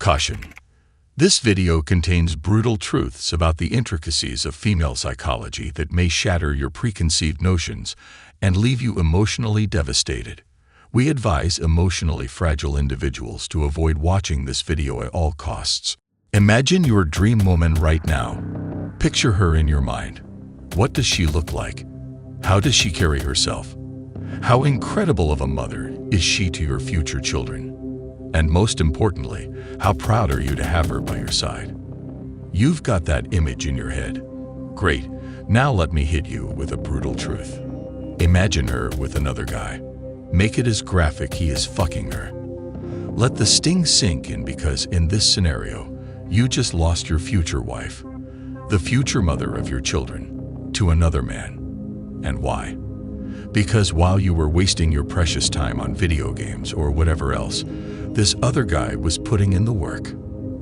Caution. This video contains brutal truths about the intricacies of female psychology that may shatter your preconceived notions and leave you emotionally devastated. We advise emotionally fragile individuals to avoid watching this video at all costs. Imagine your dream woman right now. Picture her in your mind. What does she look like? How does she carry herself? How incredible of a mother is she to your future children? And most importantly, how proud are you to have her by your side? You've got that image in your head. Great, now let me hit you with a brutal truth. Imagine her with another guy. Make it as graphic he is fucking her. Let the sting sink in, because in this scenario, you just lost your future wife, the future mother of your children, to another man. And why? Because while you were wasting your precious time on video games or whatever else, this other guy was putting in the work.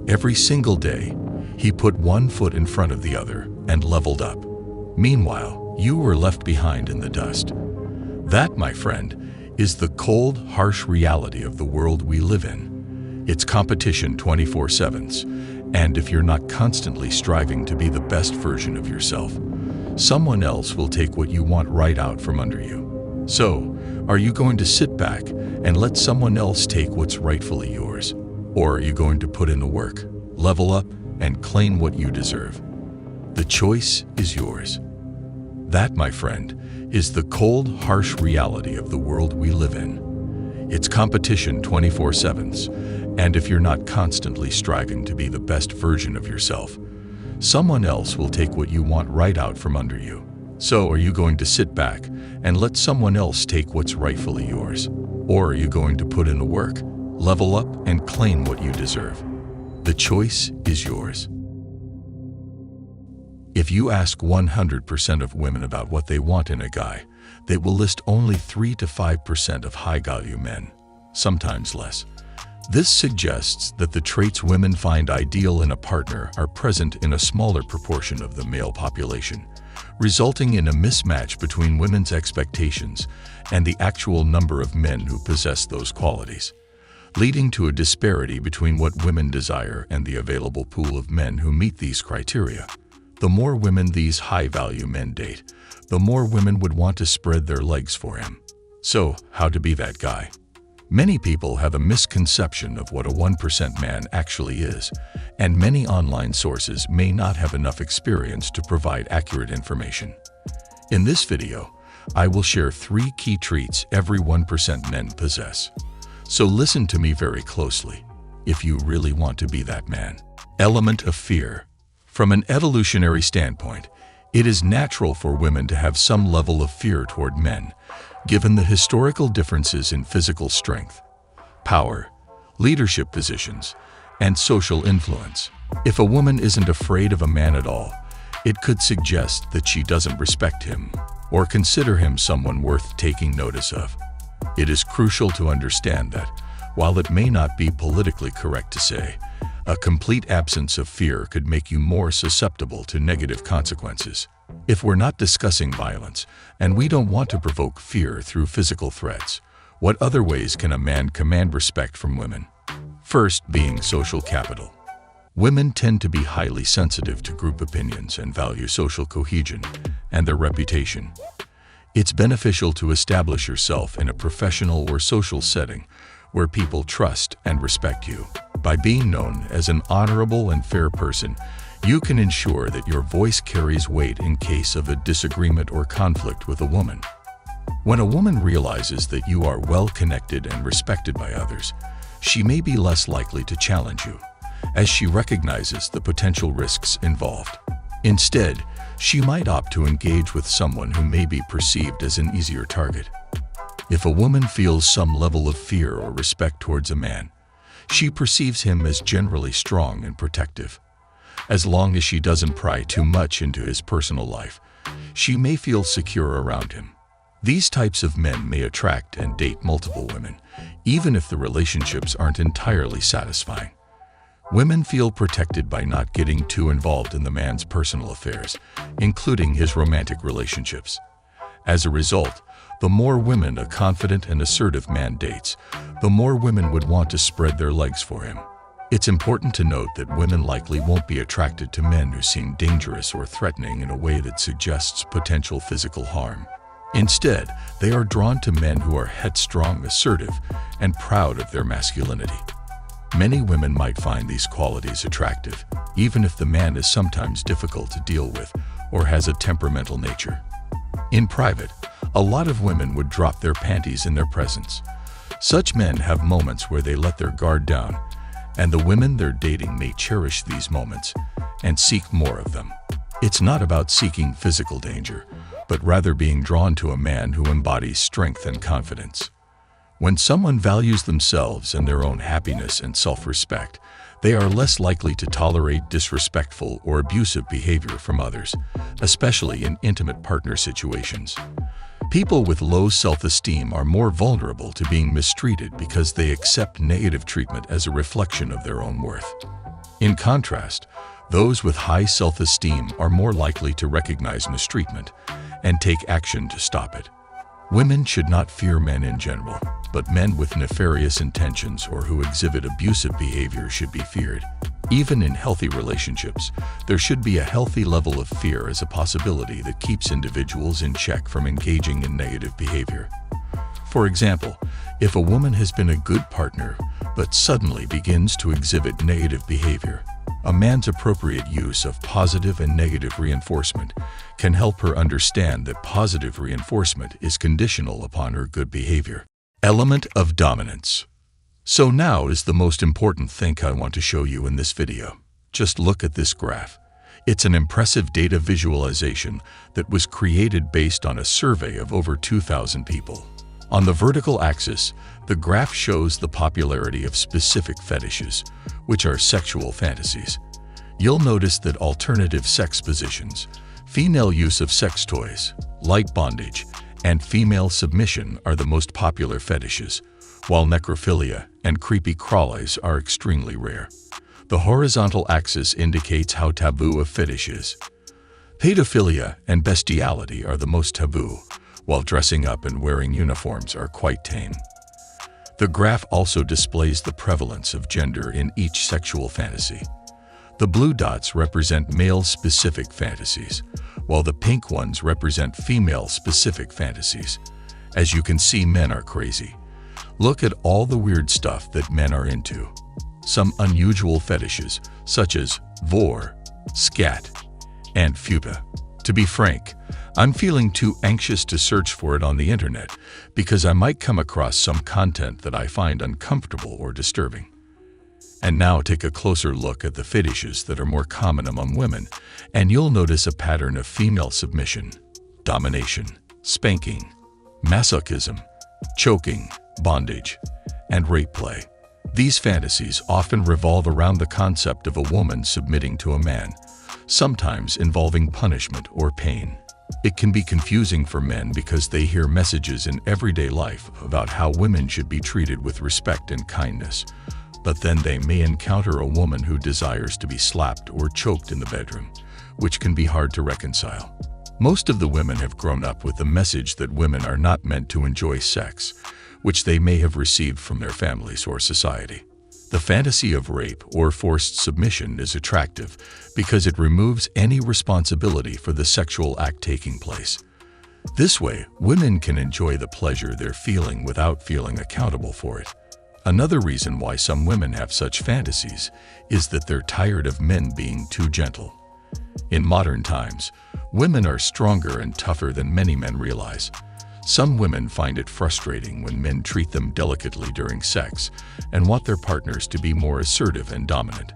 Every single day, he put one foot in front of the other and leveled up. Meanwhile, you were left behind in the dust. That, my friend, is the cold, harsh reality of the world we live in. It's competition 24/7, and if you're not constantly striving to be the best version of yourself, someone else will take what you want right out from under you. So, are you going to sit back and let someone else take what's rightfully yours? Or are you going to put in the work, level up, and claim what you deserve? The choice is yours. That, my friend, is the cold, harsh reality of the world we live in. It's competition 24/7, and if you're not constantly striving to be the best version of yourself, someone else will take what you want right out from under you. So, are you going to sit back and let someone else take what's rightfully yours? Or are you going to put in the work, level up, and claim what you deserve? The choice is yours. If you ask 100% of women about what they want in a guy, they will list only 3 to 5% of high-value men, sometimes less. This suggests that the traits women find ideal in a partner are present in a smaller proportion of the male population, resulting in a mismatch between women's expectations and the actual number of men who possess those qualities, leading to a disparity between what women desire and the available pool of men who meet these criteria. The more women these high-value men date, the more women would want to spread their legs for him. So, how to be that guy? Many people have a misconception of what a 1% man actually is, and many online sources may not have enough experience to provide accurate information. In this video, I will share 3 key traits every 1% men possess. So listen to me very closely, if you really want to be that man. Element of fear. From an evolutionary standpoint, it is natural for women to have some level of fear toward men, given the historical differences in physical strength, power, leadership positions, and social influence. If a woman isn't afraid of a man at all, it could suggest that she doesn't respect him or consider him someone worth taking notice of. It is crucial to understand that, while it may not be politically correct to say, a complete absence of fear could make you more susceptible to negative consequences. If we're not discussing violence, and we don't want to provoke fear through physical threats, what other ways can a man command respect from women? First, being social capital. Women tend to be highly sensitive to group opinions and value social cohesion and their reputation. It's beneficial to establish yourself in a professional or social setting where people trust and respect you. By being known as an honorable and fair person, you can ensure that your voice carries weight in case of a disagreement or conflict with a woman. When a woman realizes that you are well-connected and respected by others, she may be less likely to challenge you, as she recognizes the potential risks involved. Instead, she might opt to engage with someone who may be perceived as an easier target. If a woman feels some level of fear or respect towards a man, she perceives him as generally strong and protective. As long as she doesn't pry too much into his personal life, she may feel secure around him. These types of men may attract and date multiple women, even if the relationships aren't entirely satisfying. Women feel protected by not getting too involved in the man's personal affairs, including his romantic relationships. As a result, the more women a confident and assertive man dates, the more women would want to spread their legs for him. It's important to note that women likely won't be attracted to men who seem dangerous or threatening in a way that suggests potential physical harm. Instead, they are drawn to men who are headstrong, assertive, and proud of their masculinity. Many women might find these qualities attractive, even if the man is sometimes difficult to deal with or has a temperamental nature. In private, a lot of women would drop their panties in their presence. Such men have moments where they let their guard down, and the women they're dating may cherish these moments and seek more of them. It's not about seeking physical danger, but rather being drawn to a man who embodies strength and confidence. When someone values themselves and their own happiness and self-respect, they are less likely to tolerate disrespectful or abusive behavior from others, especially in intimate partner situations. People with low self-esteem are more vulnerable to being mistreated because they accept negative treatment as a reflection of their own worth. In contrast, those with high self-esteem are more likely to recognize mistreatment and take action to stop it. Women should not fear men in general, but men with nefarious intentions or who exhibit abusive behavior should be feared. Even in healthy relationships, there should be a healthy level of fear as a possibility that keeps individuals in check from engaging in negative behavior. For example, if a woman has been a good partner but suddenly begins to exhibit negative behavior, a man's appropriate use of positive and negative reinforcement can help her understand that positive reinforcement is conditional upon her good behavior. Element of dominance. So now is the most important thing I want to show you in this video. Just look at this graph. It's an impressive data visualization that was created based on a survey of over 2,000 people. On the vertical axis, the graph shows the popularity of specific fetishes, which are sexual fantasies. You'll notice that alternative sex positions, female use of sex toys, light bondage, and female submission are the most popular fetishes, while necrophilia and creepy crawlies are extremely rare. The horizontal axis indicates how taboo a fetish is. Pedophilia and bestiality are the most taboo, while dressing up and wearing uniforms are quite tame. The graph also displays the prevalence of gender in each sexual fantasy. The blue dots represent male-specific fantasies, while the pink ones represent female-specific fantasies. As you can see, men are crazy. Look at all the weird stuff that men are into. Some unusual fetishes, such as vor, scat, and fupa. To be frank, I'm feeling too anxious to search for it on the internet because I might come across some content that I find uncomfortable or disturbing. And now take a closer look at the fetishes that are more common among women, and you'll notice a pattern of female submission, domination, spanking, masochism, choking, bondage, and rape play. These fantasies often revolve around the concept of a woman submitting to a man, sometimes involving punishment or pain. It can be confusing for men because they hear messages in everyday life about how women should be treated with respect and kindness, but then they may encounter a woman who desires to be slapped or choked in the bedroom, which can be hard to reconcile. Most of the women have grown up with the message that women are not meant to enjoy sex, which they may have received from their families or society. The fantasy of rape or forced submission is attractive because it removes any responsibility for the sexual act taking place. This way, women can enjoy the pleasure they're feeling without feeling accountable for it. Another reason why some women have such fantasies is that they're tired of men being too gentle. In modern times, women are stronger and tougher than many men realize. Some women find it frustrating when men treat them delicately during sex and want their partners to be more assertive and dominant.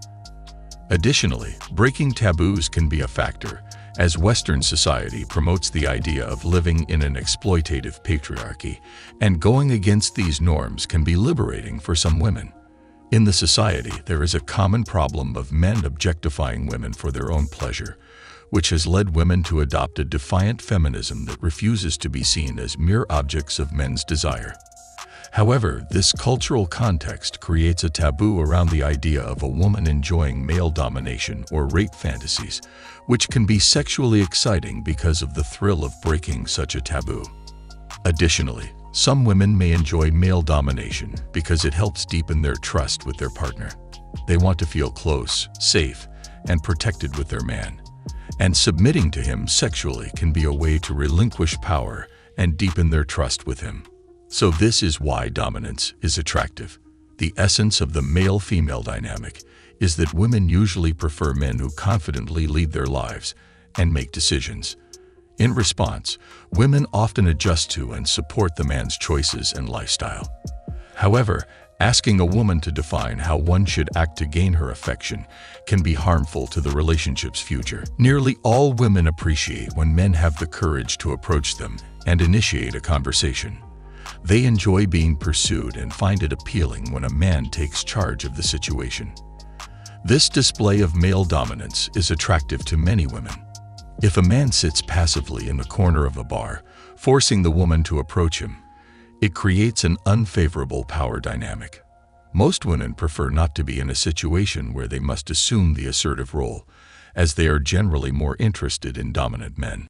Additionally, breaking taboos can be a factor, as Western society promotes the idea of living in an exploitative patriarchy, and going against these norms can be liberating for some women. In the society, there is a common problem of men objectifying women for their own pleasure, which has led women to adopt a defiant feminism that refuses to be seen as mere objects of men's desire. However, this cultural context creates a taboo around the idea of a woman enjoying male domination or rape fantasies, which can be sexually exciting because of the thrill of breaking such a taboo. Additionally, some women may enjoy male domination because it helps deepen their trust with their partner. They want to feel close, safe, and protected with their man. And submitting to him sexually can be a way to relinquish power and deepen their trust with him. So this is why dominance is attractive. The essence of the male-female dynamic is that women usually prefer men who confidently lead their lives and make decisions. In response, women often adjust to and support the man's choices and lifestyle. However, asking a woman to define how one should act to gain her affection can be harmful to the relationship's future. Nearly all women appreciate when men have the courage to approach them and initiate a conversation. They enjoy being pursued and find it appealing when a man takes charge of the situation. This display of male dominance is attractive to many women. If a man sits passively in the corner of a bar, forcing the woman to approach him, it creates an unfavorable power dynamic. Most women prefer not to be in a situation where they must assume the assertive role, as they are generally more interested in dominant men.